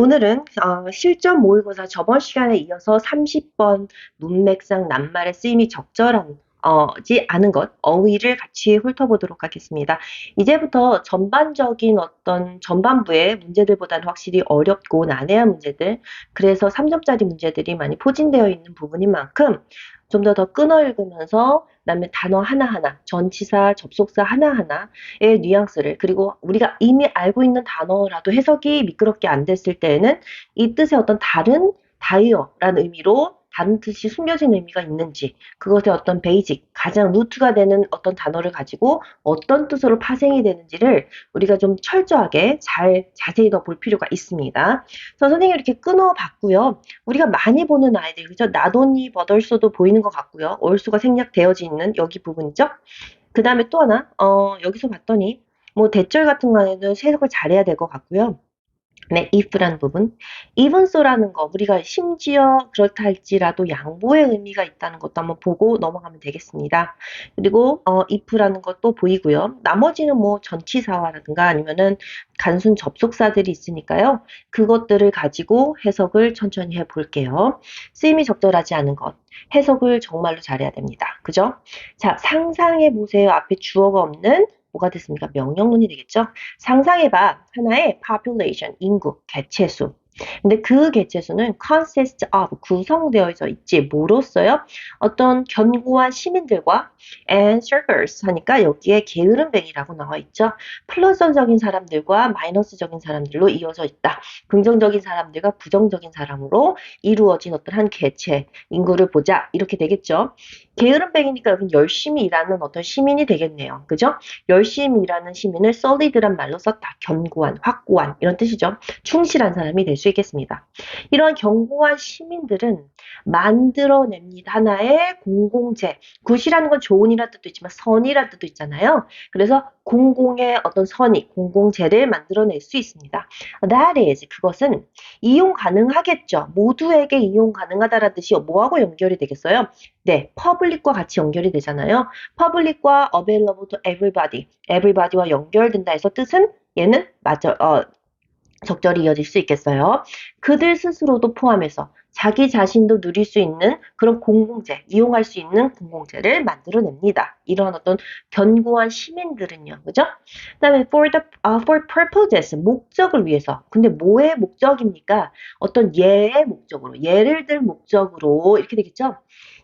오늘은 실전 모의고사 저번 시간에 이어서 30번 문맥상 낱말의 쓰임이 적절한지 않은 것, 어휘를 같이 훑어보도록 하겠습니다. 이제부터 전반적인 어떤 전반부의 문제들보다는 확실히 어렵고 난해한 문제들, 그래서 3점짜리 문제들이 많이 포진되어 있는 부분인 만큼 좀 더 끊어 읽으면서 그다음에 단어 하나하나, 전치사, 접속사 하나하나의 뉘앙스를, 그리고 우리가 이미 알고 있는 단어라도 해석이 미끄럽게 안 됐을 때에는 이 뜻의 어떤 다른 다이어라는 의미로 다른 뜻이 숨겨진 의미가 있는지, 그것의 어떤 베이직, 가장 루트가 되는 어떤 단어를 가지고 어떤 뜻으로 파생이 되는지를 우리가 좀 철저하게 자세히 더 볼 필요가 있습니다. 그래서 선생님이 이렇게 끊어봤고요. 우리가 많이 보는 아이들, 그죠? 나돈이 버덜소도 보이는 것 같고요. 올수가 생략되어져 있는 여기 부분이죠. 그 다음에 또 하나, 여기서 봤더니, 뭐, 대절 같은 거에는 해석을 잘해야 될 것 같고요. 네, if라는 부분. even so라는 거, 우리가 심지어 그렇다 할지라도 양보의 의미가 있다는 것도 한번 보고 넘어가면 되겠습니다. 그리고, if라는 것도 보이고요. 나머지는 뭐 전치사화라든가 아니면은 단순 접속사들이 있으니까요. 그것들을 가지고 해석을 천천히 해 볼게요. 쓰임이 적절하지 않은 것. 해석을 정말로 잘해야 됩니다. 그죠? 자, 상상해 보세요. 앞에 주어가 없는 뭐가 됐습니까? 명령문이 되겠죠? 상상해봐. 하나의 population, 인구, 개체수. 근데 그 개체수는 consist of, 구성되어 있지. 뭐로써요? 어떤 견고한 시민들과 and circles 하니까 여기에 게으름뱅이라고 나와 있죠. 플러스적인 사람들과 마이너스적인 사람들로 이어져 있다. 긍정적인 사람들과 부정적인 사람으로 이루어진 어떤 한 개체, 인구를 보자. 이렇게 되겠죠. 게으름뱅이니까 여긴 열심히 일하는 어떤 시민이 되겠네요. 그죠? 열심히 일하는 시민을 solid란 말로 썼다. 견고한, 확고한 이런 뜻이죠. 충실한 사람이 될 수 있겠습니다. 이러한 견고한 시민들은 만들어냅니다. 하나의 공공재. 굿이라는 건 좋은이라는 뜻도 있지만 선이라는 뜻도 있잖아요. 그래서 공공의 어떤 선의, 공공재를 만들어낼 수 있습니다. That is, 그것은 이용 가능하겠죠. 모두에게 이용 가능하다라는 뜻이 뭐하고 연결이 되겠어요? 네, public과 같이 연결이 되잖아요. public과 available to everybody와 연결된다 해서 뜻은 얘는 적절히 이어질 수 있겠어요. 그들 스스로도 포함해서 자기 자신도 누릴 수 있는 그런 공공재, 이용할 수 있는 공공재를 만들어냅니다. 이런 어떤 견고한 시민들은요, 그죠? 그다음에 for purposes, 목적을 위해서. 근데 뭐의 목적입니까? 어떤 예의 목적으로, 예를 들 목적으로 이렇게 되겠죠?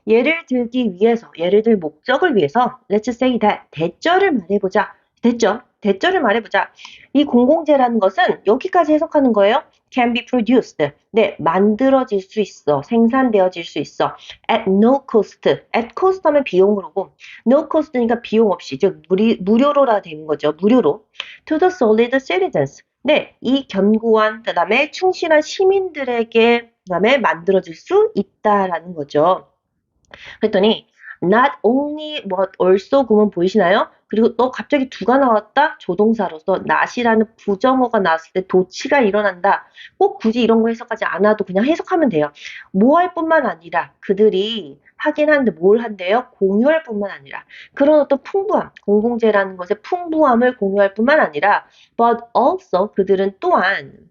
예를 들기 위해서, 예를 들 목적을 위해서, let's say that, 대절을 말해보자. 됐죠? 대절을 말해보자. 이 공공재라는 것은 여기까지 해석하는 거예요. can be produced. 네, 만들어질 수 있어. 생산되어질 수 있어. at no cost. at cost 하면 비용으로고, no cost니까 비용 없이, 즉, 무료로라 되는 거죠. 무료로. to the solid citizens. 네, 이 견고한, 그 다음에 충실한 시민들에게, 그 다음에 만들어질 수 있다라는 거죠. 그랬더니 not only but also 구문 보이시나요? 그리고 또 갑자기 두가 나왔다? 조동사로서 not이라는 부정어가 나왔을 때 도치가 일어난다. 꼭 굳이 이런 거 해석하지 않아도 그냥 해석하면 돼요. 뭐 할 뿐만 아니라 그들이 하긴 하는데 뭘 한대요? 공유할 뿐만 아니라 그런 어떤 풍부함, 공공재라는 것의 풍부함을 공유할 뿐만 아니라 but also 그들은 또한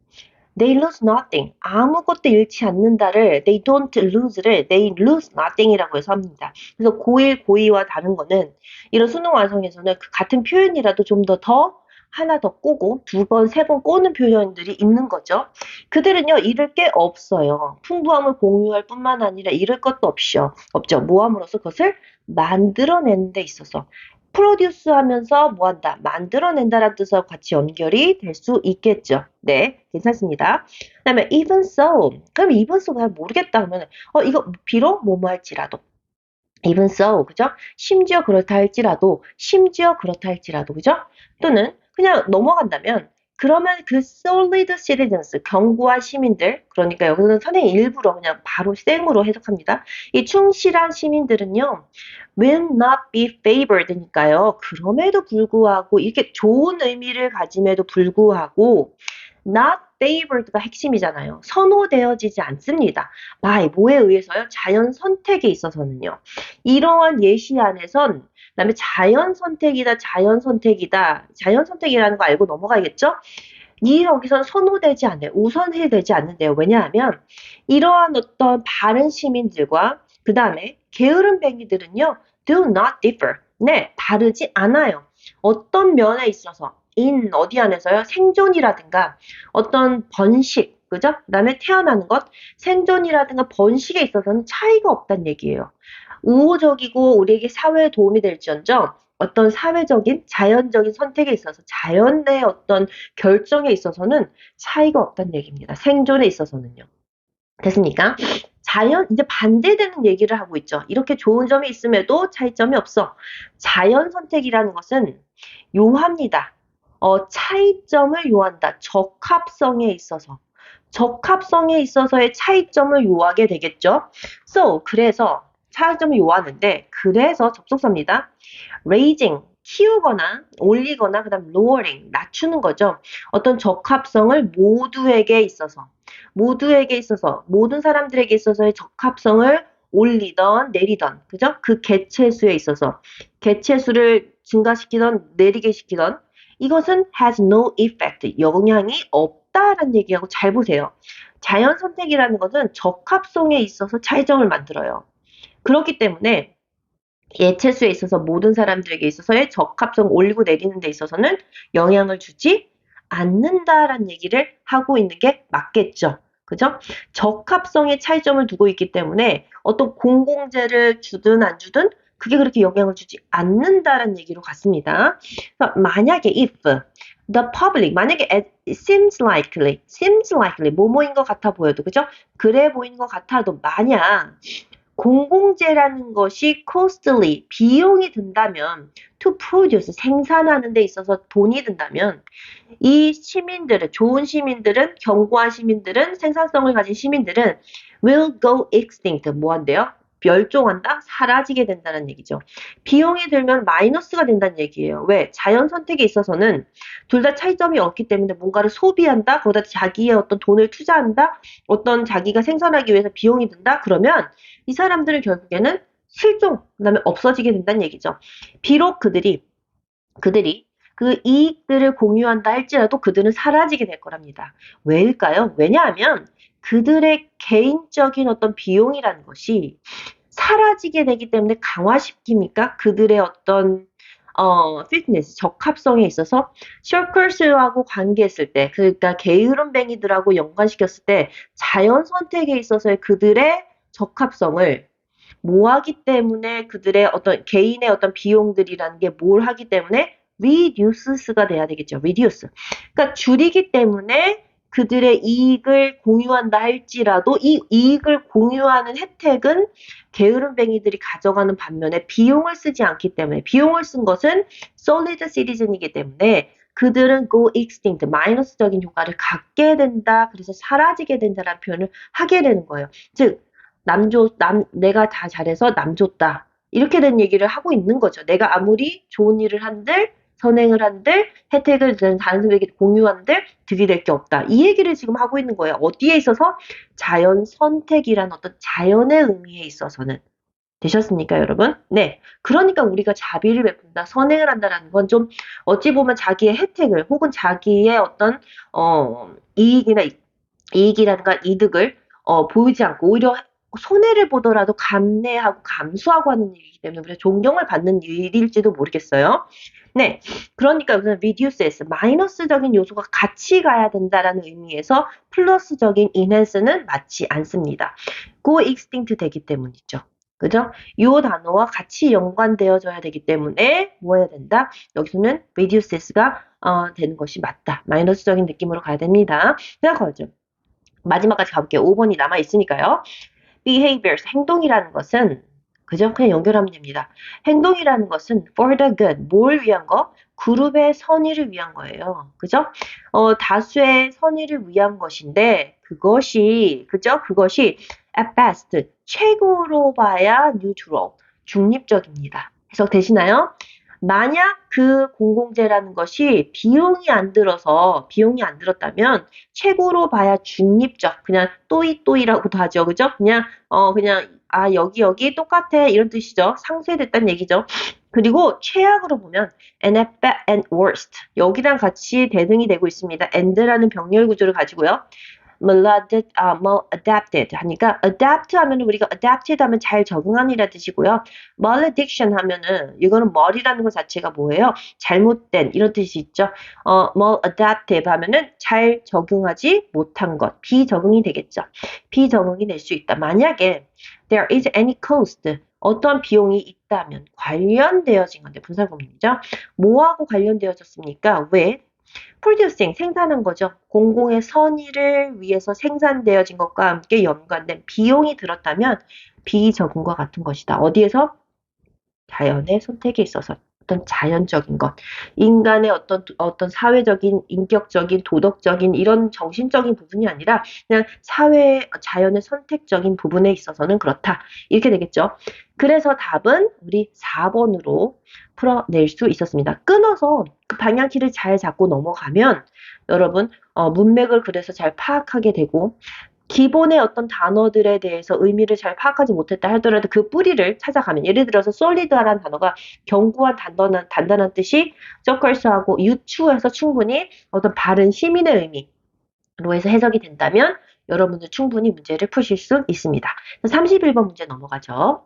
they lose nothing. 아무것도 잃지 않는다를 they don't lose를 they lose nothing이라고 해서 합니다. 그래서 고1, 고2와 다른 거는 이런 수능 완성에서는 그 같은 표현이라도 좀 더 하나 더 꼬고 두 번, 세 번 꼬는 표현들이 있는 거죠. 그들은요, 잃을 게 없어요. 풍부함을 공유할 뿐만 아니라 잃을 것도 없죠. 모함으로써 그것을 만들어내는 데 있어서 프로듀스 하면서 뭐 한다? 만들어낸다라는 뜻하고 같이 연결이 될 수 있겠죠. 네, 괜찮습니다. 그 다음에 even so. 그럼 even so 잘 모르겠다 하면 이거 비록 뭐뭐 할지라도. even so, 그죠? 심지어 그렇다 할지라도, 그죠? 또는 그냥 넘어간다면 그러면 그 solid citizens, 견고한 시민들, 그러니까 여기서는 선생님 일부러 그냥 바로 생으로 해석합니다. 이 충실한 시민들은요, will not be favored니까요. 그럼에도 불구하고, 이렇게 좋은 의미를 가짐에도 불구하고, not favored가 핵심이잖아요. 선호되어지지 않습니다. by 뭐에 의해서요? 자연 선택에 있어서는요. 이러한 예시 안에선 그다음에 자연 선택이다. 자연 선택이라는 거 알고 넘어가야겠죠? 여기서는 선호되지 않아요. 우선시 되지 않는데요. 왜냐하면 이러한 어떤 바른 시민들과 그 다음에 게으름뱅이들은요, do not differ. 네, 다르지 않아요. 어떤 면에 있어서 어디 안에서요? 생존이라든가 어떤 번식, 그죠? 그 다음에 태어나는 것, 생존이라든가 번식에 있어서는 차이가 없다는 얘기예요. 우호적이고 우리에게 사회에 도움이 될지언정 어떤 사회적인 자연적인 선택에 있어서 자연의 어떤 결정에 있어서는 차이가 없다는 얘기입니다. 생존에 있어서는요. 됐습니까? 이제 반대되는 얘기를 하고 있죠. 이렇게 좋은 점이 있음에도 차이점이 없어. 자연 선택이라는 것은 요합니다. 차이점을 요한다. 적합성에 있어서. 적합성에 있어서의 차이점을 요하게 되겠죠. 그래서 차이점을 요하는데, 그래서 접속사입니다. raising, 키우거나 올리거나 그다음 lowering, 낮추는 거죠. 어떤 적합성을 모두에게 있어서 모든 사람들에게 있어서의 적합성을 올리던 내리던 그죠? 그 개체수에 있어서 개체수를 증가시키던 내리게 시키던 이것은 has no effect, 영향이 없다라는 얘기하고 잘 보세요. 자연 선택이라는 것은 적합성에 있어서 차이점을 만들어요. 그렇기 때문에 예체수에 있어서 모든 사람들에게 있어서의 적합성 올리고 내리는 데 있어서는 영향을 주지 않는다라는 얘기를 하고 있는 게 맞겠죠. 그죠? 적합성의 차이점을 두고 있기 때문에 어떤 공공재를 주든 안 주든 그게 그렇게 영향을 주지 않는다라는 얘기로 갔습니다. 만약에 if the public, 만약에 it seems likely, 뭐뭐인 것 같아 보여도, 그죠? 그래 보이는 것 같아도 만약 공공재라는 것이 costly, 비용이 든다면 to produce, 생산하는 데 있어서 돈이 든다면 이 시민들은, 좋은 시민들은, 견고한 시민들은, 생산성을 가진 시민들은 will go extinct, 뭐 한대요? 멸종한다? 사라지게 된다는 얘기죠. 비용이 들면 마이너스가 된다는 얘기예요. 왜? 자연 선택에 있어서는 둘 다 차이점이 없기 때문에 뭔가를 소비한다? 거기다 자기의 어떤 돈을 투자한다? 어떤 자기가 생산하기 위해서 비용이 든다? 그러면 이 사람들은 결국에는 실종, 그다음에 없어지게 된다는 얘기죠. 비록 그들이 그 이익들을 공유한다 할지라도 그들은 사라지게 될 거랍니다. 왜일까요? 왜냐하면 그들의 개인적인 어떤 비용이라는 것이 사라지게 되기 때문에 강화시킵니까? 그들의 어떤 피트니스, 적합성에 있어서 셔커스하고 관계했을 때, 그러니까 게으름뱅이들하고 연관시켰을 때 자연 선택에 있어서의 그들의 적합성을 뭐하기 때문에 그들의 어떤 개인의 어떤 비용들이라는 게 뭘 하기 때문에 reduces가 돼야 되겠죠. reduce. 그러니까 줄이기 때문에 그들의 이익을 공유한다 할지라도 이 이익을 공유하는 혜택은 게으름뱅이들이 가져가는 반면에 비용을 쓰지 않기 때문에 비용을 쓴 것은 solid citizen이기 때문에 그들은 go extinct, 마이너스적인 효과를 갖게 된다. 그래서 사라지게 된다라는 표현을 하게 되는 거예요. 즉 내가 다 잘해서 남 줬다. 이렇게 된 얘기를 하고 있는 거죠. 내가 아무리 좋은 일을 한들, 선행을 한들, 혜택을 다른 사람에게 공유한들, 들이댈 게 없다. 이 얘기를 지금 하고 있는 거예요. 어디에 있어서? 자연 선택이란 어떤 자연의 의미에 있어서는. 되셨습니까, 여러분? 네. 그러니까 우리가 자비를 베푼다, 선행을 한다라는 건 좀 어찌 보면 자기의 혜택을 혹은 자기의 어떤 이익이라든가 이득을 보이지 않고 오히려 손해를 보더라도 감내하고 감수하고 하는 일이기 때문에 우리가 존경을 받는 일일지도 모르겠어요. 네, 그러니까 우선 reduces, 마이너스적인 요소가 같이 가야 된다라는 의미에서 플러스적인 enhance는 맞지 않습니다. go extinct 되기 때문이죠. 그죠? 이 단어와 같이 연관되어져야 되기 때문에 뭐 해야 된다? 여기서는 reduces가 되는 것이 맞다. 마이너스적인 느낌으로 가야 됩니다. 생각하죠. 마지막까지 가볼게요. 5번이 남아있으니까요. behaviors, 행동이라는 것은 그죠? 그냥 연결하면 됩니다. 행동이라는 것은 for the good, 뭘 위한 거? 그룹의 선의를 위한 거예요. 그죠? 다수의 선의를 위한 것인데 그죠? 그것이 at best, 최고로 봐야 neutral, 중립적입니다. 해석되시나요? 만약 그 공공재라는 것이 비용이 안 들었다면 최고로 봐야 중립적, 그냥 또이또이라고도 하죠. 그죠? 그냥, 여기 똑같아. 이런 뜻이죠. 상쇄됐다는 얘기죠. 그리고 최악으로 보면 and worst. 여기랑 같이 대등이 되고 있습니다. and라는 병렬 구조를 가지고요. maladapted 하니까 adapt 하면 우리가 adapted 하면 잘 적응한이라 뜻이고요. malediction 하면은 이거는 머리라는 것 자체가 뭐예요? 잘못된 이런 뜻이 있죠. maladaptive 하면은 잘 적응하지 못한 것, 비적응이 되겠죠. 비적응이 될 수 있다. 만약에 there is any cost 어떤 비용이 있다면 관련되어진 건데 분사구문이죠. 뭐하고 관련되어졌습니까? with producing 생산한 거죠. 공공의 선의를 위해서 생산되어진 것과 함께 연관된 비용이 들었다면 비적응과 같은 것이다. 어디에서? 자연의 선택에 있어서 어떤 자연적인 것, 인간의 어떤 사회적인, 인격적인, 도덕적인 이런 정신적인 부분이 아니라 그냥 자연의 선택적인 부분에 있어서는 그렇다. 이렇게 되겠죠. 그래서 답은 우리 4번으로 풀어낼 수 있었습니다. 끊어서 그 방향키를 잘 잡고 넘어가면 여러분 문맥을 그래서 잘 파악하게 되고 기본의 어떤 단어들에 대해서 의미를 잘 파악하지 못했다 하더라도 그 뿌리를 찾아가면 예를 들어서 solid하라는 단어가 견고한 단단한 뜻이 서컬스하고 유추해서 충분히 어떤 바른 시민의 의미로 해서 해석이 된다면 여러분들 충분히 문제를 푸실 수 있습니다. 31번 문제 넘어가죠.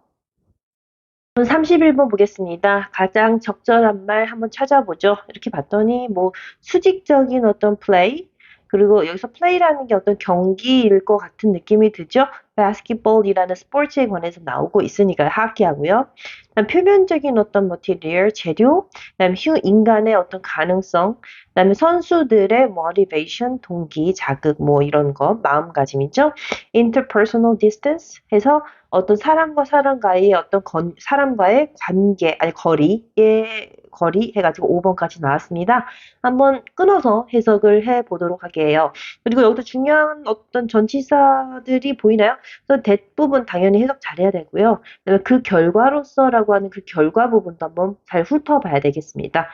31번 보겠습니다. 가장 적절한 말 한번 찾아보죠. 이렇게 봤더니 뭐 수직적인 어떤 플레이 그리고 여기서 플레이라는 게 어떤 경기일 것 같은 느낌이 들죠. 바스켓볼이라는 스포츠에 관해서 나오고 있으니까 하키하고요. 그다음 표면적인 어떤 머티리얼 재료, 그다음 인간의 어떤 가능성, 그다음에 선수들의 motivation 동기, 자극 뭐 이런 거 마음가짐이죠. interpersonal distance 해서 어떤 사람과 사람과의 어떤 사람과의 관계, 아니 거리 해가지고 5번까지 나왔습니다. 한번 끊어서 해석을 해보도록 할게요. 그리고 여기서 중요한 어떤 전치사들이 보이나요? 그래서 대부분 당연히 해석 잘해야 되고요. 그 결과로서라고 하는 그 결과 부분도 한번 잘 훑어봐야 되겠습니다.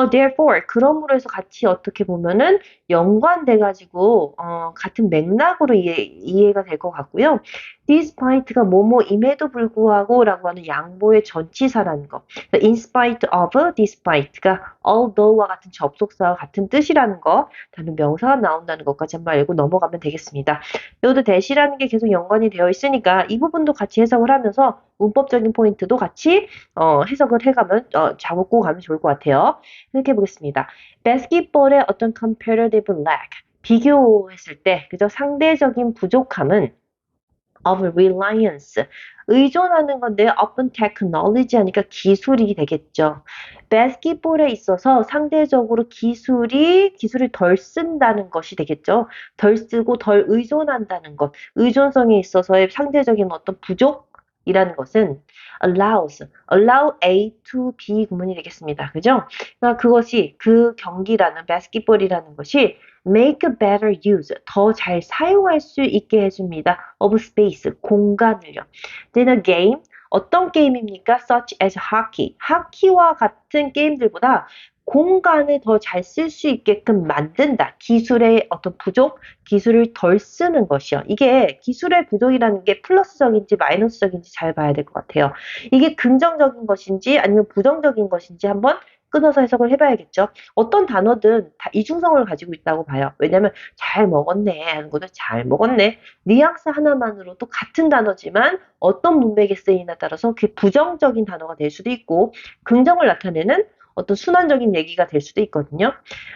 therefore, 그러므로 해서 같이 어떻게 보면은 연관돼가지고 같은 맥락으로 이해가 될 것 같고요. despite가 뭐뭐임에도 불구하고 라고 하는 양보의 전치사라는 거. in spite of, despite가 although와 같은 접속사와 같은 뜻이라는 거. 다른 명사가 나온다는 것까지 한번 알고 넘어가면 되겠습니다. 여기도 대시라는 게 계속 연관이 되어 있으니까 이 부분도 같이 해석을 하면서 문법적인 포인트도 같이 해석을 해가면 잡고 가면 좋을 것 같아요. 이렇게 보겠습니다. basketball의 어떤 comparative lack 비교했을 때 그죠? 상대적인 부족함은 of reliance 의존하는 건데 upon technology 하니까 기술이 되겠죠. 바스켓볼에 있어서 상대적으로 기술을 덜 쓴다는 것이 되겠죠. 덜 쓰고 덜 의존한다는 것. 의존성에 있어서의 상대적인 어떤 부족이라는 것은 allow A to B 구문이 되겠습니다. 그죠? 그러니까 그것이 그 경기라는 바스켓볼이라는 것이 make a better use, 더 잘 사용할 수 있게 해줍니다. of space, 공간을요. then a game, 어떤 게임입니까? such as hockey, 하키와 같은 게임들보다 공간을 더 잘 쓸 수 있게끔 만든다. 기술의 어떤 부족, 기술을 덜 쓰는 것이요. 이게 기술의 부족이라는 게 플러스적인지 마이너스적인지 잘 봐야 될 것 같아요. 이게 긍정적인 것인지 아니면 부정적인 것인지 한번 끊어서 해석을 해봐야겠죠. 어떤 단어든 다 이중성을 가지고 있다고 봐요. 왜냐면 잘 먹었네 하는 것도 잘 먹었네. 뉘앙스 하나만으로도 같은 단어지만 어떤 문맥에 쓰이냐에 따라서 그게 부정적인 단어가 될 수도 있고 긍정을 나타내는 어떤 순환적인 얘기가 될 수도 있거든요.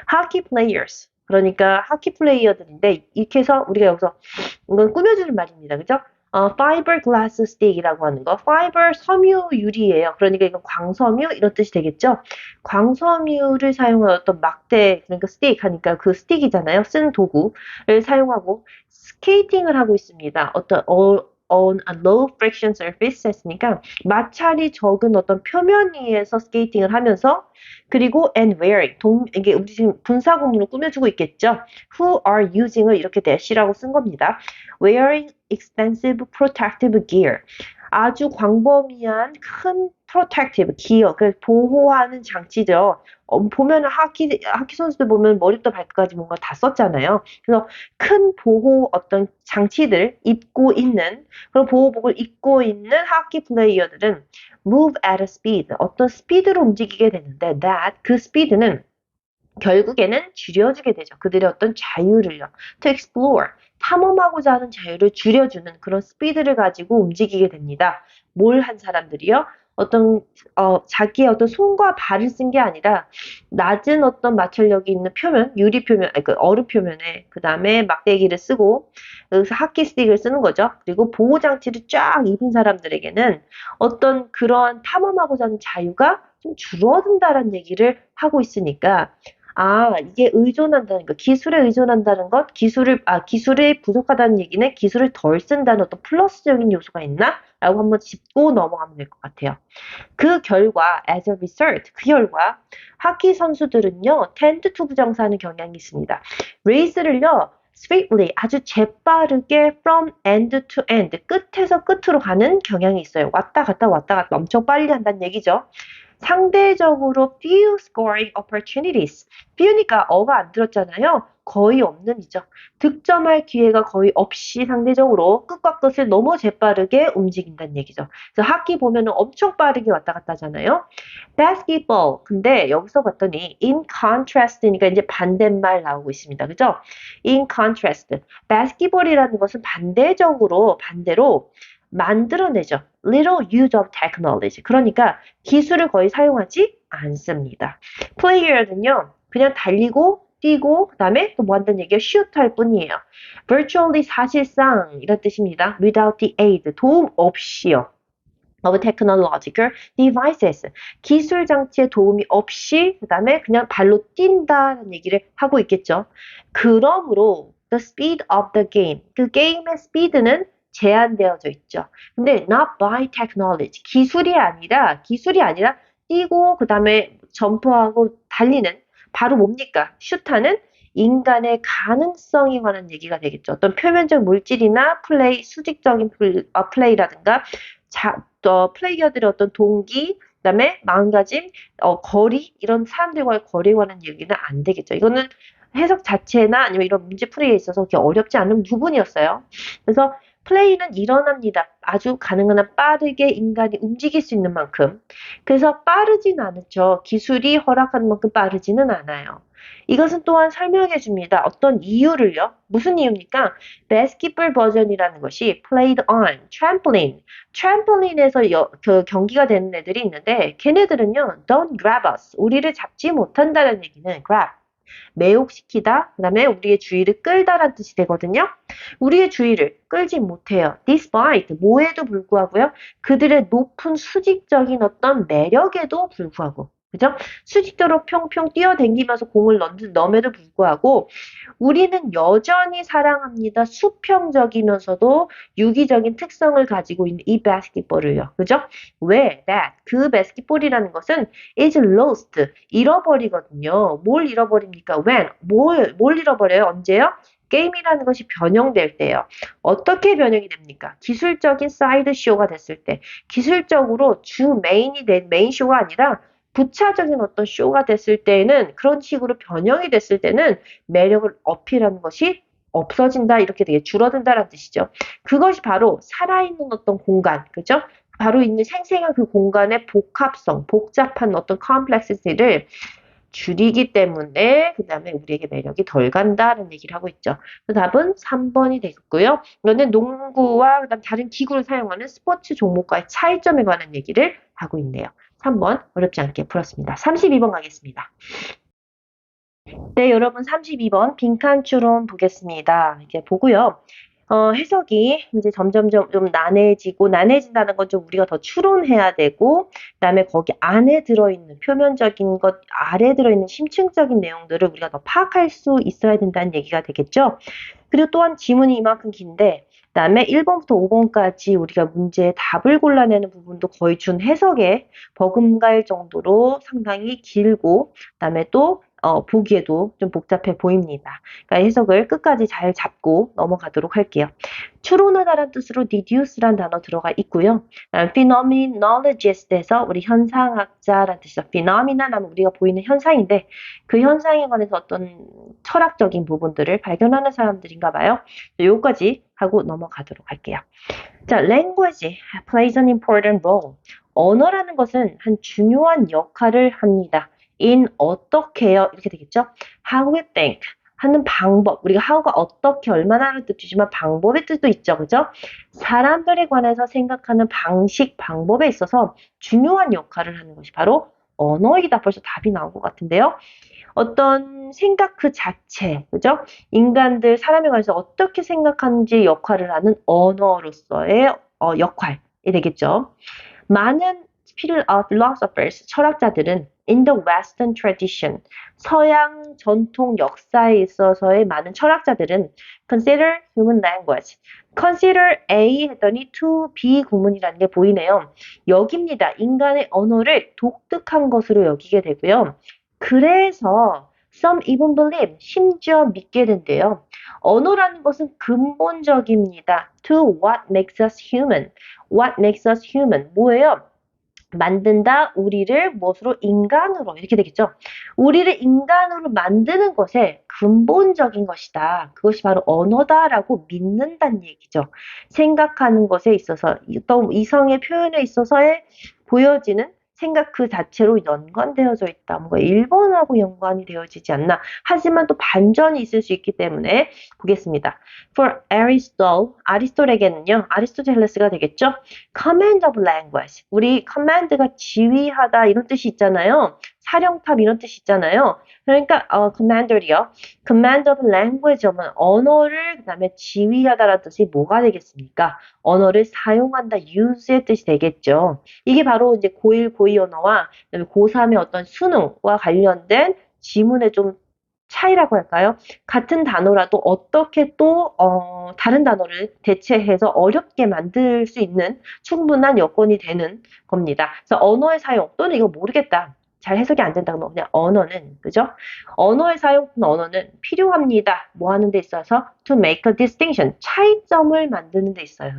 하키 플레이어스. 그러니까 하키 플레이어들인데 이렇게 해서 우리가 여기서 이건 꾸며주는 말입니다. 그죠? fiberglass stick이라고 하는 거. fiber 섬유 유리예요. 그러니까 이건 광섬유 이런 뜻이 되겠죠. 광섬유를 사용한 어떤 막대 그러니까 stick 하니까 그 스틱이잖아요. 쓰는 도구를 사용하고 스케이팅을 하고 있습니다. 어떤 on a low friction surface 했으니까 마찰이 적은 어떤 표면 위에서 스케이팅을 하면서 그리고 and wearing 이게 우리 지금 분사구문으로 꾸며주고 있겠죠. who are using을 이렇게 dash라고 쓴 겁니다. wearing expensive protective gear 아주 광범위한 큰 protective, 기어, 그래서 보호하는 장치죠. 보면은 하키 선수들 보면 머리부터 발끝까지 뭔가 다 썼잖아요. 그래서 큰 보호 어떤 장치들 입고 있는 그런 보호복을 입고 있는 하키 플레이어들은 move at a speed, 어떤 스피드로 움직이게 되는데 that 그 스피드는 결국에는 줄여주게 되죠. 그들의 어떤 자유를요. To explore, 탐험하고자 하는 자유를 줄여주는 그런 스피드를 가지고 움직이게 됩니다. 뭘 한 사람들이요? 어떤 자기의 어떤 손과 발을 쓴 게 아니라 낮은 어떤 마찰력이 있는 표면, 유리 표면, 아니, 그 얼음 표면에 그 다음에 막대기를 쓰고 여기서 하키 스틱을 쓰는 거죠. 그리고 보호 장치를 쫙 입은 사람들에게는 어떤 그러한 탐험하고자 하는 자유가 좀 줄어든다라는 얘기를 하고 있으니까 이게 의존한다는 것, 기술에 의존한다는 것, 기술이 부족하다는 얘기는 기술을 덜 쓴다는 어떤 플러스적인 요소가 있나? 라고 한번 짚고 넘어가면 될 것 같아요. 그 결과, as a result, 그 결과, 하키 선수들은요, tend to 부정사하는 경향이 있습니다. 레이스를요, swiftly, 아주 재빠르게 from end to end, 끝에서 끝으로 가는 경향이 있어요. 왔다 갔다 엄청 빨리 한다는 얘기죠. 상대적으로 few scoring opportunities. few니까 어가 안 들었잖아요. 거의 없는 이죠. 득점할 기회가 거의 없이 상대적으로 끝과 끝을 너무 재빠르게 움직인다는 얘기죠. 그래서 하키 보면은 엄청 빠르게 왔다 갔다 하잖아요. basketball. 근데 여기서 봤더니 in contrast니까 이제 반대말 나오고 있습니다. 그죠? in contrast. basketball이라는 것은 반대로 만들어내죠. little use of technology. 그러니까 기술을 거의 사용하지 않습니다. 플레이어는요, 그냥 달리고 뛰고 그다음에 또 뭐 한다는 얘기가 shoot 할 뿐이에요. virtually 사실상 이런 뜻입니다. without the aid, 도움 없이요. of technological devices. 기술 장치의 도움이 없이 그다음에 그냥 발로 뛴다는 얘기를 하고 있겠죠. 그러므로 the speed of the game. 그 게임의 스피드는 제한되어져 있죠. 근데 not by technology. 기술이 아니라 뛰고 그다음에 점프하고 달리는 바로 뭡니까? 슛하는 인간의 가능성에 관한 얘기가 되겠죠. 어떤 표면적 물질이나 수직적인 플레이라든가 플레이어들의 어떤 동기, 그다음에 마음가짐, 거리 이런 사람들과의 거리에 관한 얘기는 안 되겠죠. 이거는 해석 자체나 아니면 이런 문제 풀이에 있어서 그렇게 어렵지 않은 부분이었어요. 그래서 플레이는 일어납니다. 아주 가능한 한 빠르게 인간이 움직일 수 있는 만큼. 그래서 빠르진 않죠. 기술이 허락하는 만큼 빠르지는 않아요. 이것은 또한 설명해 줍니다. 어떤 이유를요? 무슨 이유입니까? 바스켓볼 버전이라는 것이 played on trampoline. 트램폴린에서 그 경기가 되는 애들이 있는데 걔네들은요, don't grab us. 우리를 잡지 못한다는 얘기는 grab. 매혹시키다, 그 다음에 우리의 주의를 끌다라는 뜻이 되거든요. 우리의 주의를 끌지 못해요. despite, 뭐에도 불구하고요. 그들의 높은 수직적인 어떤 매력에도 불구하고. 그죠? 수직적으로 평평 뛰어댕기면서 공을 넣음에도 불구하고 우리는 여전히 사랑합니다. 수평적이면서도 유기적인 특성을 가지고 있는 이 바스켓볼을요. 그죠? 왜? That. 그 바스켓볼이라는 것은 is lost. 잃어버리거든요. 뭘 잃어버립니까? When. 뭘 잃어버려요? 언제요? 게임이라는 것이 변형될 때요. 어떻게 변형이 됩니까? 기술적인 사이드 쇼가 됐을 때. 기술적으로 메인 쇼가 아니라 부차적인 어떤 쇼가 됐을 때에는 그런 식으로 변형이 됐을 때는 매력을 어필하는 것이 없어진다 이렇게 되게 줄어든다라는 뜻이죠. 그것이 바로 살아있는 어떤 공간, 그죠? 바로 있는 생생한 그 공간의 복합성, 복잡한 어떤 컴플렉시티를 줄이기 때문에 그 다음에 우리에게 매력이 덜 간다는 얘기를 하고 있죠. 그 답은 3번이 되겠고요. 이거는 농구와 그다음 다른 기구를 사용하는 스포츠 종목과의 차이점에 관한 얘기를 하고 있네요. 3번 어렵지 않게 풀었습니다. 32번 가겠습니다. 네, 여러분 32번 빈칸 추론 보겠습니다. 이제 보고요. 해석이 이제 점점점 좀 난해진다는 건 좀 우리가 더 추론해야 되고, 그다음에 거기 안에 들어있는 표면적인 것, 아래 들어있는 심층적인 내용들을 우리가 더 파악할 수 있어야 된다는 얘기가 되겠죠. 그리고 또한 지문이 이만큼 긴데, 그다음에 1번부터 5번까지 우리가 문제의 답을 골라내는 부분도 거의 준 해석에 버금갈 정도로 상당히 길고, 그다음에 또 보기에도 좀 복잡해 보입니다. 그러니까 해석을 끝까지 잘 잡고 넘어가도록 할게요. 추론하다란 뜻으로 deduce란 단어 들어가 있고요. phenomenologist에서 우리 현상학자란 뜻이죠. phenomena 하면 우리가 보이는 현상인데 그 현상에 관해서 어떤 철학적인 부분들을 발견하는 사람들인가 봐요. 요까지 하고 넘어가도록 할게요. 자, language plays an important role. 언어라는 것은 한 중요한 역할을 합니다. in 어떻게요? 이렇게 되겠죠? how we think 하는 방법. 우리가 how가 어떻게 얼마나를 뜻이지만 방법의 뜻도 있죠. 그죠? 사람들에 관해서 생각하는 방식, 방법에 있어서 중요한 역할을 하는 것이 바로 언어이다. 벌써 답이 나온 것 같은데요. 어떤 생각 그 자체, 그죠? 인간들, 사람에 관해서 어떻게 생각하는지 역할을 하는 언어로서의 역할이 되겠죠. 많은 philosophers, 철학자들은 in the Western tradition, 서양 전통 역사에 있어서의 많은 철학자들은 consider human language, consider A 했더니 to B 구문이라는 게 보이네요. 여깁니다. 인간의 언어를 독특한 것으로 여기게 되고요. 그래서 some even believe, 심지어 믿게 된대요. 언어라는 것은 근본적입니다. To what makes us human. What makes us human. 뭐예요? 만든다, 우리를 무엇으로? 인간으로. 이렇게 되겠죠. 우리를 인간으로 만드는 것에 근본적인 것이다. 그것이 바로 언어다라고 믿는다는 얘기죠. 생각하는 것에 있어서, 또 이성의 표현에 있어서의 보여지는 생각 그 자체로 연관되어져 있다. 뭔가 1번하고 연관이 되어지지 않나. 하지만 또 반전이 있을 수 있기 때문에 보겠습니다. For Aristotle, 아리스토텔에게는요. 아리스토텔레스가 되겠죠. command of language. 우리 command가 지휘하다 이런 뜻이 있잖아요. 사령탑 이런 뜻이 있잖아요. 그러니까 commander이요. command of language 하면 언어를 그다음에 지휘하다라는 뜻이 뭐가 되겠습니까? 언어를 사용한다, use의 뜻이 되겠죠. 이게 바로 이제 고1, 고2 언어와 고3의 어떤 수능과 관련된 지문의 좀 차이라고 할까요? 같은 단어라도 어떻게 또 다른 단어를 대체해서 어렵게 만들 수 있는 충분한 여건이 되는 겁니다. 그래서 언어의 사용 또는 이거 모르겠다. 잘 해석이 안 된다 그러면 그냥 언어는 그죠? 언어의 사용 또는 언어는 필요합니다. 뭐 하는 데 있어서 to make a distinction 차이점을 만드는 데 있어요.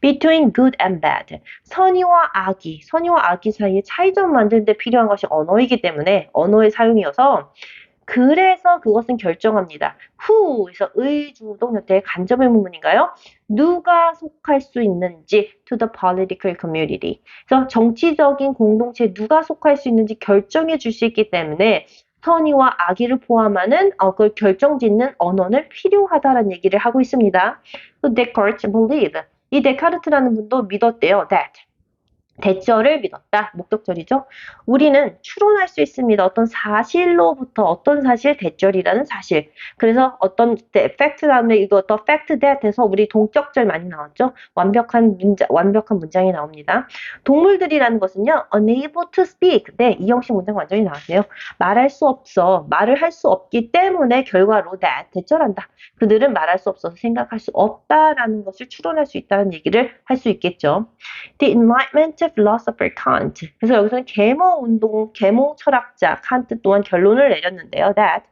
between good and bad 선의와 악이 사이에 차이점 만드는 데 필요한 것이 언어이기 때문에 언어의 사용이어서 그래서 그것은 결정합니다. who에서 의주동형태의 간접 의문문인가요? 누가 속할 수 있는지 to the political community. 그래서 정치적인 공동체에 누가 속할 수 있는지 결정해 줄 수 있기 때문에 선의와 악의를 포함하는 그걸 결정짓는 언어는 필요하다라는 얘기를 하고 있습니다. So Descartes believed. 이 데카르트라는 분도 믿었대요. That. 대절을 믿었다. 목적절이죠. 우리는 추론할 수 있습니다. 어떤 사실로부터 어떤 사실, 대절이라는 사실. 그래서 어떤 fact 다음에 이거 the fact that 해서 우리 동격절 많이 나왔죠. 완벽한 문장이 나옵니다. 동물들이라는 것은요. unable to speak. 네, 이 형식 문장 완전히 나왔네요. 말할 수 없어. 말을 할 수 없기 때문에 결과로 that 대절한다. 그들은 말할 수 없어서 생각할 수 없다라는 것을 추론할 수 있다는 얘기를 할 수 있겠죠. The Enlightenment philosopher Kant. 그래서 여기서는 계몽 철학자 칸트 또한 결론을 내렸는데요. That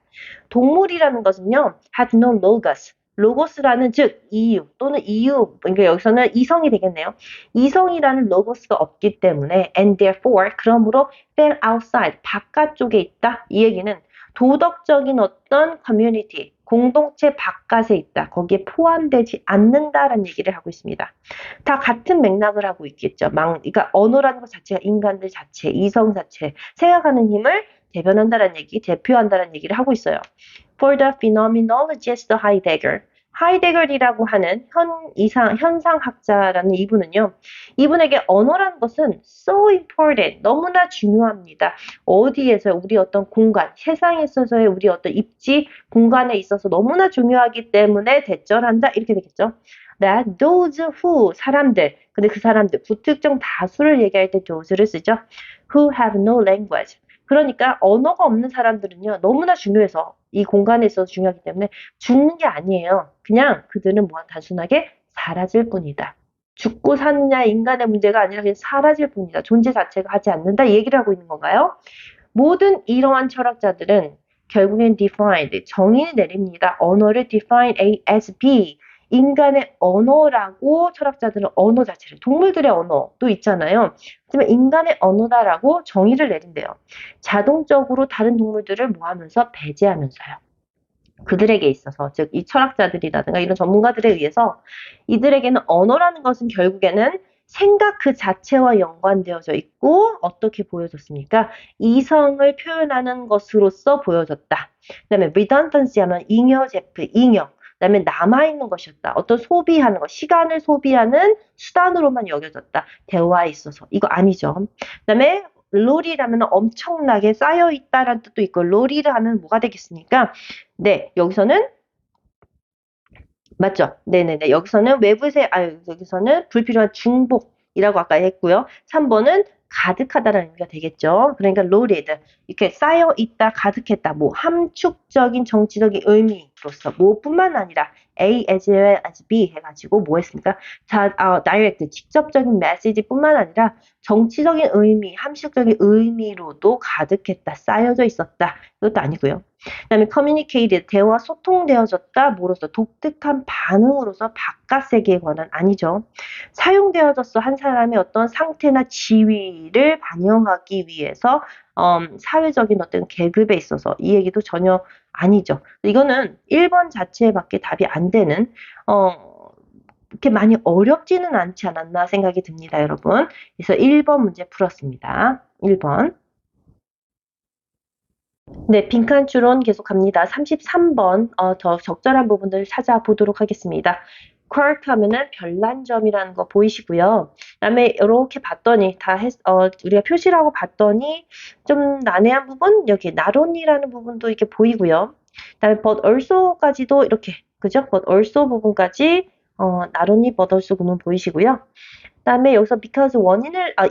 동물이라는 것은요, had no logos. 로고스라는 즉 이유 또는 이유, 그러니까 여기서는 이성이 되겠네요. 이성이라는 로고스가 없기 때문에 and therefore 그러므로 fell outside 바깥쪽에 있다. 이 얘기는 도덕적인 어떤 커뮤니티 공동체 바깥에 있다. 거기에 포함되지 않는다라는 얘기를 하고 있습니다. 다 같은 맥락을 하고 있겠죠. 그러니까 언어라는 것 자체가 인간들 자체, 이성 자체, 생각하는 힘을 대변한다는 얘기, 대표한다는 얘기를 하고 있어요. For the phenomenologist Heidegger, 하이데거이라고 하는 현상학자라는 이분은요. 이분에게 언어라는 것은 so important, 너무나 중요합니다. 어디에서 우리 어떤 공간, 세상에 있어서의 우리 어떤 입지, 공간에 있어서 너무나 중요하기 때문에 대절한다. 이렇게 되겠죠. That those who, 사람들, 근데 그 사람들, 부특정 다수를 얘기할 때 those를 쓰죠. Who have no language. 그러니까 언어가 없는 사람들은요. 너무나 중요해서 이 공간에 있어서 중요하기 때문에 죽는 게 아니에요. 그냥 그들은 단순하게 사라질 뿐이다. 죽고 사느냐 인간의 문제가 아니라 그냥 사라질 뿐이다. 존재 자체가 하지 않는다. 이 얘기를 하고 있는 건가요? 모든 이러한 철학자들은 결국엔 defined, 정의를 내립니다. 언어를 define A as B. 인간의 언어라고 철학자들은 언어 자체를, 동물들의 언어도 있잖아요. 하지만 인간의 언어다라고 정의를 내린대요. 자동적으로 다른 동물들을 모하면서 배제하면서요. 그들에게 있어서, 즉 이 철학자들이라든가 이런 전문가들에 의해서 이들에게는 언어라는 것은 결국에는 생각 그 자체와 연관되어져 있고 어떻게 보여졌습니까? 이성을 표현하는 것으로서 보여졌다. 그다음에 redundancy 하면 잉여 제프, 잉여. 그다음에 남아있는 것이었다. 어떤 소비하는 것, 시간을 소비하는 수단으로만 여겨졌다. 대화에 있어서. 이거 아니죠. 그다음에 롤이라면 엄청나게 쌓여있다라는 뜻도 있고 롤이라 하면 뭐가 되겠습니까? 네, 여기서는 맞죠? 네네네. 여기서는 여기서는 불필요한 중복이라고 아까 했고요. 3번은 가득하다라는 의미가 되겠죠. 그러니까 loaded. 이렇게 쌓여있다, 가득했다. 뭐, 함축적인 정치적인 의미로서, 뭐뿐만 아니라 A as well as B 해가지고 뭐 했습니까? direct, 직접적인 메시지뿐만 아니라 정치적인 의미, 함축적인 의미로도 가득했다, 쌓여져 있었다. 이것도 아니고요. 그다음에 communicated, 대화 소통되어졌다, 뭐로서 독특한 반응으로서 바깥 세계에 관한 아니죠. 사용되어졌어 한 사람의 어떤 상태나 지위를 반영하기 위해서 사회적인 어떤 계급에 있어서 이 얘기도 전혀 아니죠. 이거는 1번 자체밖에 답이 안 되는 이렇게 많이 어렵지는 않지 않았나 생각이 듭니다, 여러분. 그래서 1번 문제 풀었습니다. 1번. 네, 빈칸 추론 계속 갑니다. 33번, 더 적절한 부분들 찾아보도록 하겠습니다. 쿼크 하면은 별난점이라는 거 보이시고요. 그다음에 이렇게 봤더니 우리가 표시라고 봤더니 좀 난해한 부분, 여기 not only라는 부분도 이렇게 보이고요. 그다음에 but also까지도 이렇게, 그죠? but also 부분까지 not only but also 부분 보이시고요. 그다음에 여기서 because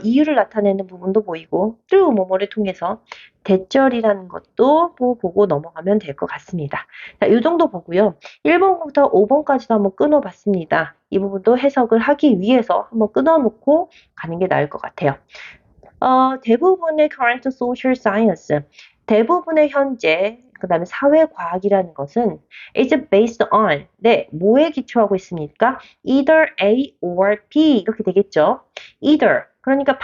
이유를 나타내는 부분도 보이고 through 뭐뭐를 통해서 대절이라는 것도 보고 넘어가면 될 것 같습니다. 자, 이 정도 보고요. 1번부터 5번까지도 한번 끊어봤습니다. 이 부분도 해석을 하기 위해서 한번 끊어놓고 가는 게 나을 것 같아요. 대부분의 current social science, 대부분의 현재, 그 다음에 사회과학이라는 것은 is based on, 네, 뭐에 기초하고 있습니까? either A or B 이렇게 되겠죠. either, 그러니까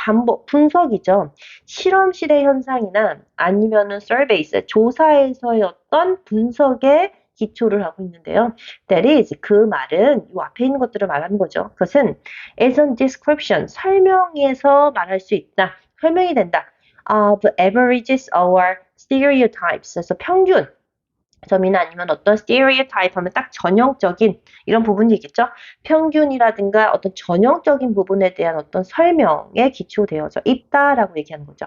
분석이죠. 실험실의 현상이나 아니면은 surveys, 조사에서의 어떤 분석에 기초를 하고 있는데요. That is, 그 말은 이 앞에 있는 것들을 말하는 거죠. 그것은 as a description, 설명에서 말할 수 있다. 설명이 된다. of averages or stereotypes. 그래서 평균 점이나 아니면 어떤 stereotype 하면 딱 전형적인 이런 부분이겠죠. 평균이라든가 어떤 전형적인 부분에 대한 어떤 설명에 기초되어져 있다라고 얘기하는 거죠.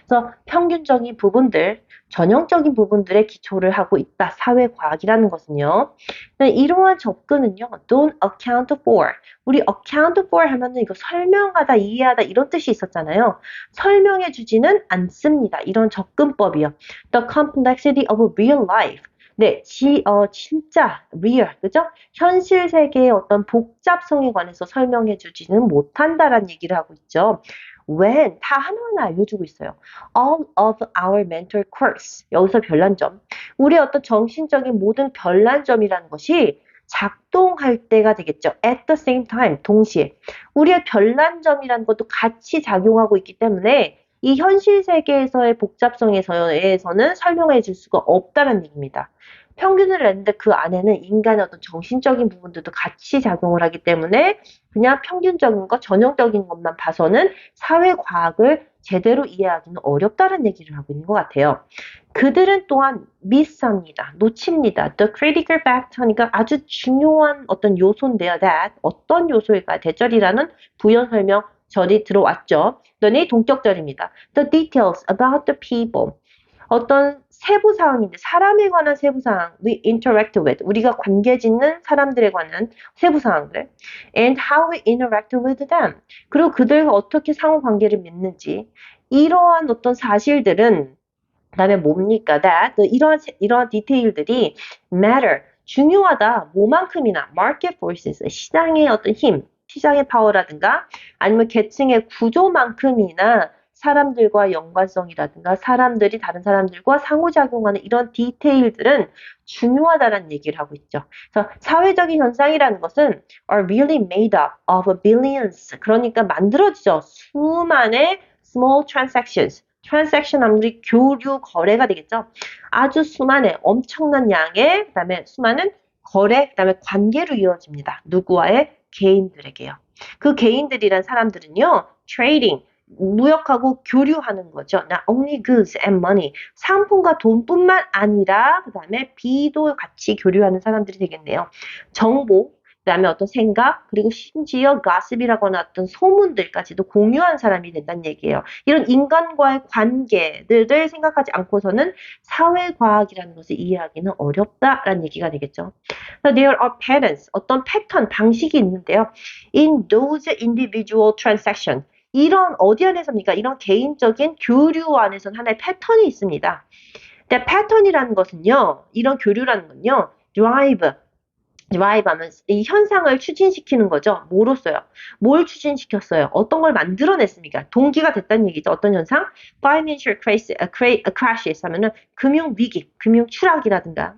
그래서 평균적인 부분들, 전형적인 부분들에 기초를 하고 있다. 사회과학이라는 것은요. 이러한 접근은요. don't account for. 우리 account for 하면은 이거 설명하다, 이해하다 이런 뜻이 있었잖아요. 설명해 주지는 않습니다. 이런 접근법이요. The complexity of real life. 네, 진짜 real, 그죠? 현실 세계의 어떤 복잡성에 관해서 설명해 주지는 못한다라는 얘기를 하고 있죠. when 다 하나하나 알려주고 있어요. all of our mental quirks. 여기서 별난점. 우리의 어떤 정신적인 모든 별난점이라는 것이 작동할 때가 되겠죠. at the same time, 동시에. 우리의 별난점이라는 것도 같이 작용하고 있기 때문에 이 현실 세계에서의 복잡성에서는 설명해 줄 수가 없다는 얘기입니다. 평균을 냈는데 그 안에는 인간의 어떤 정신적인 부분들도 같이 작용을 하기 때문에 그냥 평균적인 것, 전형적인 것만 봐서는 사회과학을 제대로 이해하기는 어렵다는 얘기를 하고 있는 것 같아요. 그들은 또한 미스합니다. 놓칩니다. The critical fact 하니까 아주 중요한 어떤 요소인데요. that 어떤 요소일까? 대절이라는 부연 설명 절이 들어왔죠. 그러니 동격절입니다. The details about the people. 어떤 세부 사항인데 사람에 관한 세부 사항, we interact with, 우리가 관계 짓는 사람들에 관한 세부 사항들, and how we interact with them, 그리고 그들과 어떻게 상호 관계를 맺는지, 이러한 어떤 사실들은 그다음에 뭡니까? that 이러한 디테일들이 matter, 중요하다. 뭐만큼이나 market forces, 시장의 어떤 힘, 시장의 파워라든가 아니면 계층의 구조만큼이나 사람들과 연관성이라든가 사람들이 다른 사람들과 상호작용하는 이런 디테일들은 중요하다는 얘기를 하고 있죠. 그래서 사회적인 현상이라는 것은 are really made up of billions. 그러니까 만들어지죠. 수많은 small transactions. transaction 하면 교류 거래가 되겠죠. 아주 수많은 엄청난 양의 그다음에 수많은 거래 그다음에 관계로 이루어집니다. 누구와의 개인들에게요. 그 개인들이란 사람들은요. trading 무역하고 교류하는 거죠. Not only goods and money. 상품과 돈뿐만 아니라 그다음에 비도 같이 교류하는 사람들이 되겠네요. 정보, 그다음에 어떤 생각, 그리고 심지어 가십이라거나 어떤 소문들까지도 공유한 사람이 된다는 얘기예요. 이런 인간과의 관계들을 생각하지 않고서는 사회과학이라는 것을 이해하기는 어렵다라는 얘기가 되겠죠. There are patterns, 어떤 패턴, 방식이 있는데요. In those individual transactions, 이런 어디 안에서입니까? 이런 개인적인 교류 안에서는 하나의 패턴이 있습니다. 근데 패턴이라는 것은요, 이런 교류라는 건요, drive 하면 이 현상을 추진시키는 거죠. 뭐로써요? 뭘 추진시켰어요? 어떤 걸 만들어냈습니까? 동기가 됐다는 얘기죠. 어떤 현상? Financial crashes 하면은 금융위기, 금융추락이라든가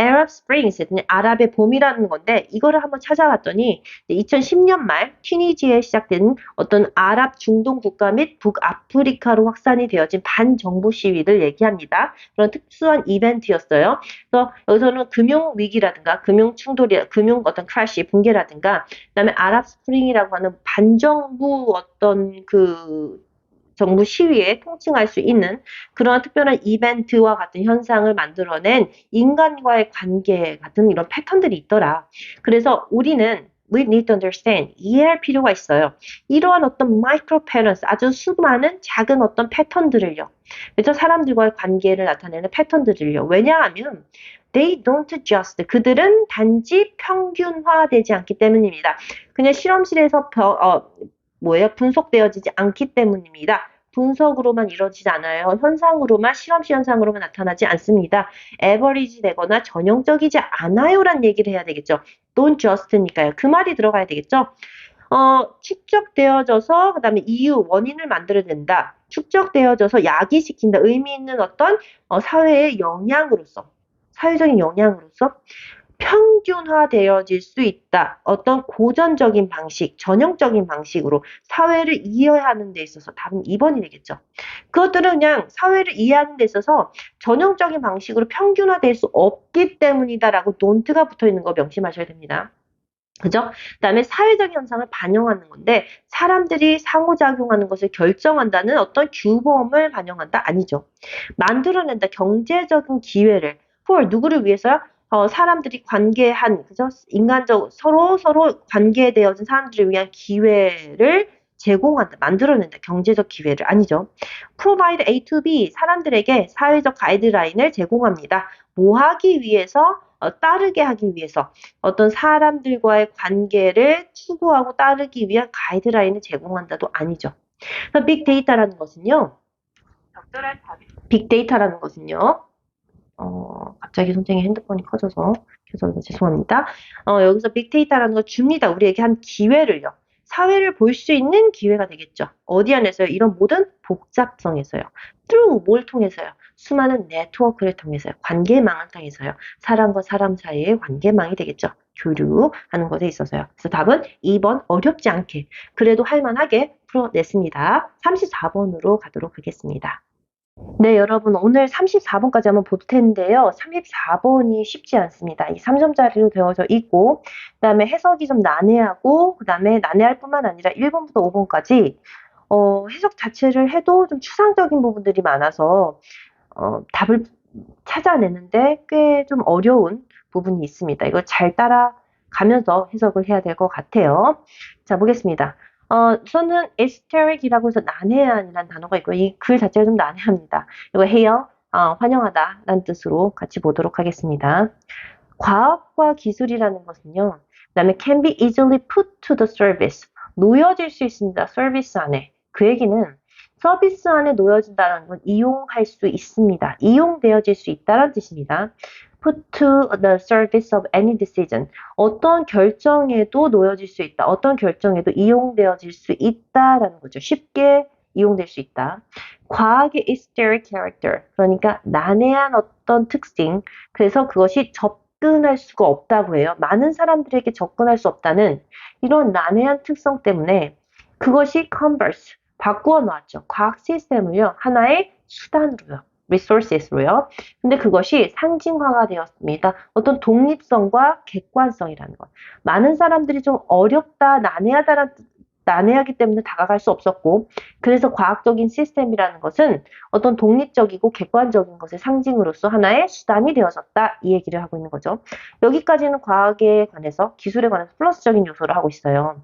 Arab Springs, 아랍의 봄이라는 건데 이거를 한번 찾아봤더니 2010년 말 튀니지에 시작된 어떤 아랍 중동 국가 및 북아프리카로 확산이 되어진 반정부 시위를 얘기합니다. 그런 특수한 이벤트였어요. 그래서 여기서는 금융 위기라든가 금융 충돌이, 금융 어떤 크래시, 붕괴라든가 그다음에 아랍 스프링이라고 하는 반정부 어떤 그 정부 시위에 통칭할 수 있는 그런 특별한 이벤트와 같은 현상을 만들어낸 인간과의 관계 같은 이런 패턴들이 있더라. 그래서 우리는 we need to understand, 이해할 필요가 있어요. 이러한 어떤 micro patterns, 아주 수많은 작은 어떤 패턴들을요. 그래서 사람들과의 관계를 나타내는 패턴들을요. 왜냐하면 they don't just, 그들은 단지 평균화되지 않기 때문입니다. 그냥 실험실에서 분석되어지지 않기 때문입니다. 분석으로만 이루어지지 않아요. 현상으로만, 실험실 현상으로만 나타나지 않습니다. 에버리지 되거나 전형적이지 않아요란 얘기를 해야 되겠죠. don't just니까요. 그 말이 들어가야 되겠죠. 축적되어져서 그다음에 이유, 원인을 만들어낸다. 축적되어져서 야기시킨다. 의미 있는 어떤 사회의 영향으로서, 사회적인 영향으로서 평균화되어질 수 있다. 어떤 고전적인 방식, 전형적인 방식으로 사회를 이해하는 데 있어서 답은 2번이 되겠죠. 그것들은 그냥 사회를 이해하는 데 있어서 전형적인 방식으로 평균화될 수 없기 때문이다라고 don't가 붙어 있는 거 명심하셔야 됩니다. 그죠? 그다음에 사회적 현상을 반영하는 건데 사람들이 상호작용하는 것을 결정한다는 어떤 규범을 반영한다? 아니죠. 만들어낸다. 경제적인 기회를 for 누구를 위해서요? 사람들이 관계한, 그죠? 인간적, 서로 관계되어진 사람들을 위한 기회를 제공한다, 만들어낸다. 경제적 기회를. 아니죠. provide A to B, 사람들에게 사회적 가이드라인을 제공합니다. 뭐 하기 위해서? 따르게 하기 위해서. 어떤 사람들과의 관계를 추구하고 따르기 위한 가이드라인을 제공한다도 아니죠. 빅데이터라는 것은요. 적절한 답이 빅데이터라는 것은요. 갑자기 선생님 핸드폰이 켜져서 죄송합니다. 여기서 빅데이터라는 걸 줍니다. 우리에게 한 기회를요. 사회를 볼 수 있는 기회가 되겠죠. 어디 안에서요? 이런 모든 복잡성에서요. through 뭘 통해서요? 수많은 네트워크를 통해서요. 관계망을 통해서요. 사람과 사람 사이의 관계망이 되겠죠. 교류하는 것에 있어서요. 그래서 답은 2번 어렵지 않게 그래도 할만하게 풀어냈습니다. 34번으로 가도록 하겠습니다. 네, 여러분 오늘 34번까지 한번 볼 텐데요. 34번이 쉽지 않습니다. 이 3점짜리로 되어져 있고 그다음에 해석이 좀 난해하고 그다음에 난해할 뿐만 아니라 1번부터 5번까지 해석 자체를 해도 좀 추상적인 부분들이 많아서 답을 찾아내는데 꽤 좀 어려운 부분이 있습니다. 이거 잘 따라가면서 해석을 해야 될 것 같아요. 자, 보겠습니다. 우선은 esoteric이라고 해서 난해한이라는 단어가 있고요. 이 글 자체가 좀 난해합니다. 이거 해요. 환영하다 라는 뜻으로 같이 보도록 하겠습니다. 과학과 기술이라는 것은요. 그 다음에 can be easily put to the service. 놓여질 수 있습니다. 서비스 안에. 그 얘기는 서비스 안에 놓여진다는 건 이용할 수 있습니다. 이용되어질 수 있다는 뜻입니다. put to the service of any decision. 어떤 결정에도 놓여질 수 있다. 어떤 결정에도 이용되어질 수 있다라는 거죠. 쉽게 이용될 수 있다. 과학의 esoteric character, 그러니까 난해한 어떤 특징, 그래서 그것이 접근할 수가 없다고 해요. 많은 사람들에게 접근할 수 없다는 이런 난해한 특성 때문에 그것이 converse, 바꾸어 놓았죠. 과학 시스템을요, 하나의 수단으로요. resources로요. 근데 그것이 상징화가 되었습니다. 어떤 독립성과 객관성이라는 것. 많은 사람들이 좀 어렵다, 난해하기 때문에 다가갈 수 없었고, 그래서 과학적인 시스템이라는 것은 어떤 독립적이고 객관적인 것의 상징으로서 하나의 수단이 되어졌다. 이 얘기를 하고 있는 거죠. 여기까지는 과학에 관해서, 기술에 관해서 플러스적인 요소를 하고 있어요.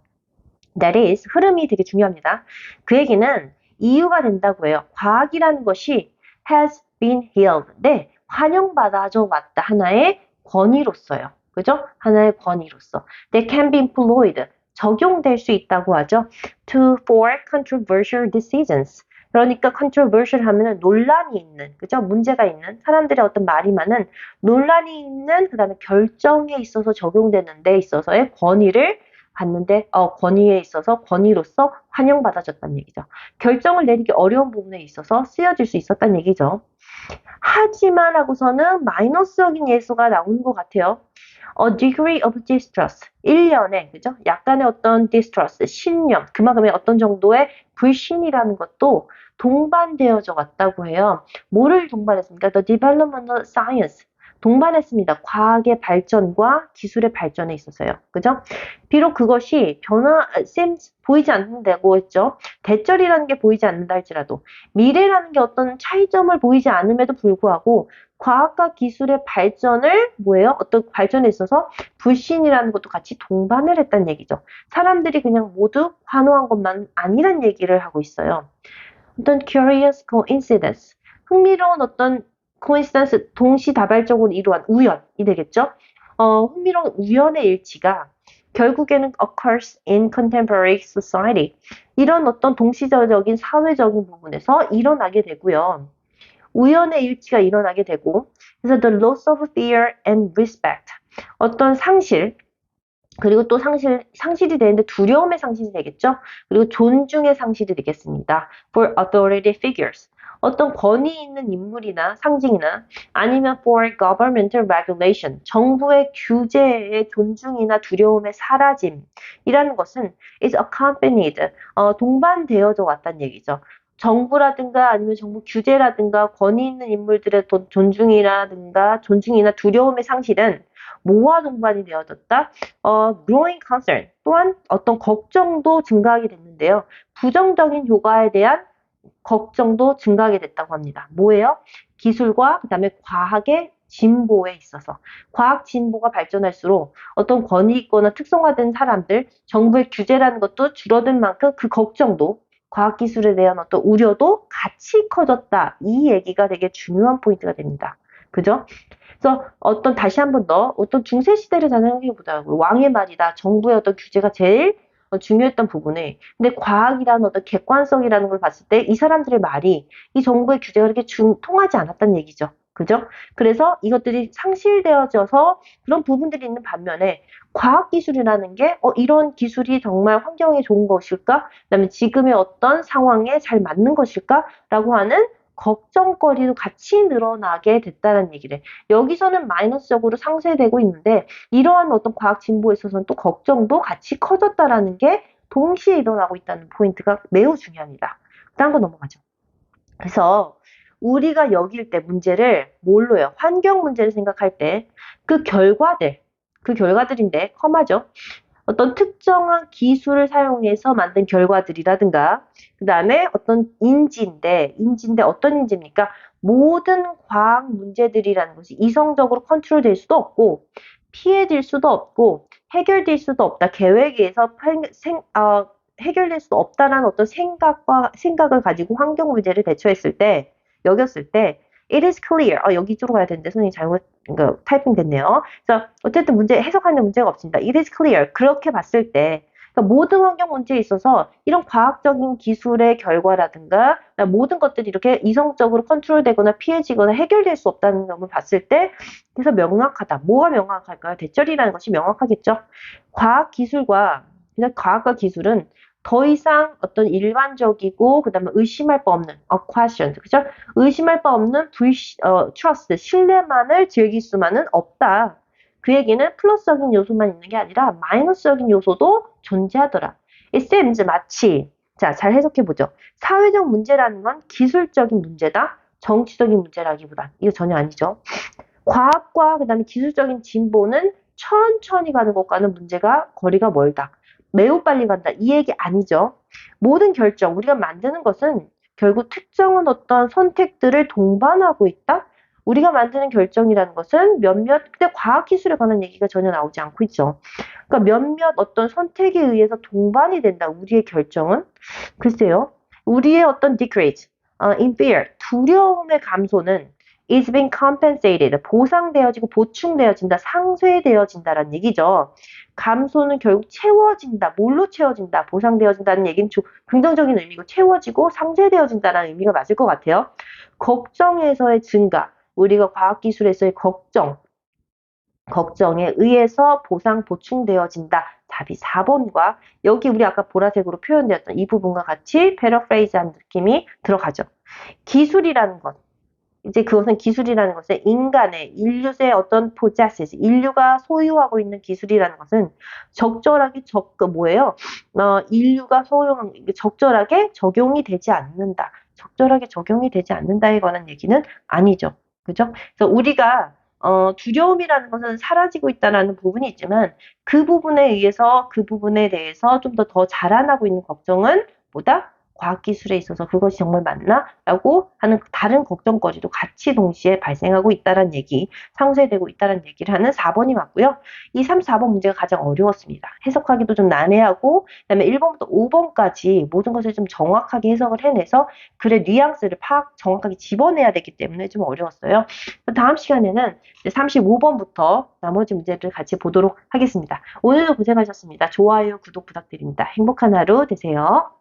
That is, 흐름이 되게 중요합니다. 그 얘기는 이유가 된다고 해요. 과학이라는 것이 has been healed. 네, 환영받아져 왔다. 하나의 권위로서요. 그죠? 하나의 권위로서. That can be employed. 적용될 수 있다고 하죠. For controversial decisions. 그러니까 controversial 하면은 논란이 있는, 그죠? 문제가 있는, 사람들의 어떤 말이 많은, 논란이 있는, 그 다음에 결정에 있어서 적용되는 데 있어서의 권위를 받는데 권위에 있어서 권위로서 환영받아졌다는 얘기죠. 결정을 내리기 어려운 부분에 있어서 쓰여질 수 있었다는 얘기죠. 하지만 하고서는 마이너스적인 예수가 나오는 것 같아요. A degree of distrust. 일련의, 그죠? 약간의 어떤 distrust, 신념, 그만큼의 어떤 정도의 불신이라는 것도 동반되어져 왔다고 해요. 뭐를 동반했습니까? The development of science. 동반했습니다. 과학의 발전과 기술의 발전에 있어서요. 그죠? 비록 그것이 보이지 않는다고 했죠. 대절이라는 게 보이지 않는다 할지라도 미래라는 게 어떤 차이점을 보이지 않음에도 불구하고 과학과 기술의 발전을 어떤 발전에 있어서 불신이라는 것도 같이 동반을 했다는 얘기죠. 사람들이 그냥 모두 환호한 것만 아니란 얘기를 하고 있어요. 어떤 curious coincidence, 흥미로운 어떤 coincidence, 동시다발적으로 이루어진 우연이 되겠죠. 흥미로운 우연의 일치가 결국에는 occurs in contemporary society. 이런 어떤 동시적인 사회적인 부분에서 일어나게 되고요. 우연의 일치가 일어나게 되고, 그래서 the loss of fear and respect. 어떤 상실, 그리고 또 상실이 되는데 두려움의 상실이 되겠죠? 그리고 존중의 상실이 되겠습니다. For authority figures. 어떤 권위 있는 인물이나 상징이나 아니면 for governmental regulation. 정부의 규제의 존중이나 두려움의 사라짐이라는 것은 is accompanied. 동반되어져 왔다는 얘기죠. 정부라든가 아니면 정부 규제라든가 권위 있는 인물들의 존중이나 두려움의 상실은 뭐와 동반이 되어졌다? growing concern, 또한 어떤 걱정도 증가하게 됐는데요. 부정적인 효과에 대한 걱정도 증가하게 됐다고 합니다. 뭐예요? 기술과 그다음에 과학의 진보에 있어서 과학 진보가 발전할수록 어떤 권위 있거나 특성화된 사람들, 정부의 규제라는 것도 줄어든 만큼 그 걱정도 과학기술에 대한 어떤 우려도 같이 커졌다. 이 얘기가 되게 중요한 포인트가 됩니다. 그죠? 그래서 다시 한 번 더 어떤 중세시대를 생각해보자고요. 왕의 말이다. 정부의 어떤 규제가 제일 중요했던 부분에. 근데 과학이라는 어떤 객관성이라는 걸 봤을 때 이 사람들의 말이 이 정부의 규제가 그렇게 통하지 않았다는 얘기죠. 그죠? 그래서 이것들이 상실되어져서 그런 부분들이 있는 반면에 과학기술이라는 게 이런 기술이 정말 환경에 좋은 것일까? 그다음에 지금의 어떤 상황에 잘 맞는 것일까? 라고 하는 걱정거리도 같이 늘어나게 됐다는 얘기를. 여기서는 마이너스적으로 상쇄되고 있는데 이러한 어떤 과학 진보에 있어서는 또 걱정도 같이 커졌다라는 게 동시에 일어나고 있다는 포인트가 매우 중요합니다. 다음 거 넘어가죠. 그래서 우리가 여길 때 문제를 뭘로요? 환경 문제를 생각할 때 그 결과들인데 컴마죠. 어떤 특정한 기술을 사용해서 만든 결과들이라든가 그 다음에 어떤 인지인데 어떤 인지입니까? 모든 과학 문제들이라는 것이 이성적으로 컨트롤될 수도 없고 피해질 수도 없고 해결될 수도 없다. 계획에 의해서 해결될 수도 없다라는 어떤 생각을 가지고 환경 문제를 여겼을 때 it is clear. 여기 쪽으로 가야 되는데 선생님 잘못 타이핑 됐네요. 그래서 어쨌든 해석하는 문제가 없습니다. It is clear. 그렇게 봤을 때 그러니까 모든 환경 문제에 있어서 이런 과학적인 기술의 결과라든가 모든 것들이 이렇게 이성적으로 컨트롤되거나 피해지거나 해결될 수 없다는 점을 봤을 때 그래서 명확하다. 뭐가 명확할까요? 대절이라는 것이 명확하겠죠. 과학과 기술은 더 이상 어떤 일반적이고 그다음에 의심할 바 없는 questions, 그죠? 의심할 바 없는 trust, 신뢰만을 즐길 수만은 없다. 그 얘기는 플러스적인 요소만 있는 게 아니라 마이너스적인 요소도 존재하더라. It seems 마치 자, 잘 해석해 보죠. 사회적 문제라는 건 기술적인 문제다. 정치적인 문제라기보다 이거 전혀 아니죠. 과학과 그다음에 기술적인 진보는 천천히 가는 것과는 문제가 거리가 멀다. 매우 빨리 간다. 이 얘기 아니죠. 모든 결정, 우리가 만드는 것은 결국 특정한 어떤 선택들을 동반하고 있다. 우리가 만드는 결정이라는 것은 근데 과학기술에 관한 얘기가 전혀 나오지 않고 있죠. 그러니까 몇몇 어떤 선택에 의해서 동반이 된다. 우리의 결정은. 글쎄요. 우리의 어떤 decrease, in fear, 두려움의 감소는 is being compensated, 보상되어지고 보충되어진다, 상쇄되어진다라는 얘기죠. 감소는 결국 채워진다, 뭘로 채워진다, 보상되어진다는 얘기는 긍정적인 의미고 채워지고 상쇄되어진다라는 의미가 맞을 것 같아요. 걱정에서의 증가, 우리가 과학기술에서의 걱정에 의해서 보상 보충되어진다. 답이 4번과 여기 우리 아까 보라색으로 표현되었던 이 부분과 같이 패러프레이즈한 느낌이 들어가죠. 기술이라는 것. 이제 그것은 기술이라는 것은 인류의 어떤 possesses, 인류가 소유하고 있는 기술이라는 것은 적절하게 뭐예요? 인류가 소유한 적절하게 적용이 되지 않는다. 적절하게 적용이 되지 않는다에 관한 얘기는 아니죠. 그죠? 그래서 우리가 두려움이라는 것은 사라지고 있다는 부분이 있지만 그 부분에 의해서 그 부분에 대해서 좀 더 자라나고 있는 걱정은 뭐다? 과학기술에 있어서 그것이 정말 맞나? 라고 하는 다른 걱정거리도 같이 동시에 발생하고 있다는 얘기, 상쇄되고 있다는 얘기를 하는 4번이 맞고요. 이 3, 4번 문제가 가장 어려웠습니다. 해석하기도 좀 난해하고 그다음에 1번부터 5번까지 모든 것을 좀 정확하게 해석을 해내서 글의 뉘앙스를 정확하게 집어내야 되기 때문에 좀 어려웠어요. 다음 시간에는 35번부터 나머지 문제를 같이 보도록 하겠습니다. 오늘도 고생하셨습니다. 좋아요, 구독 부탁드립니다. 행복한 하루 되세요.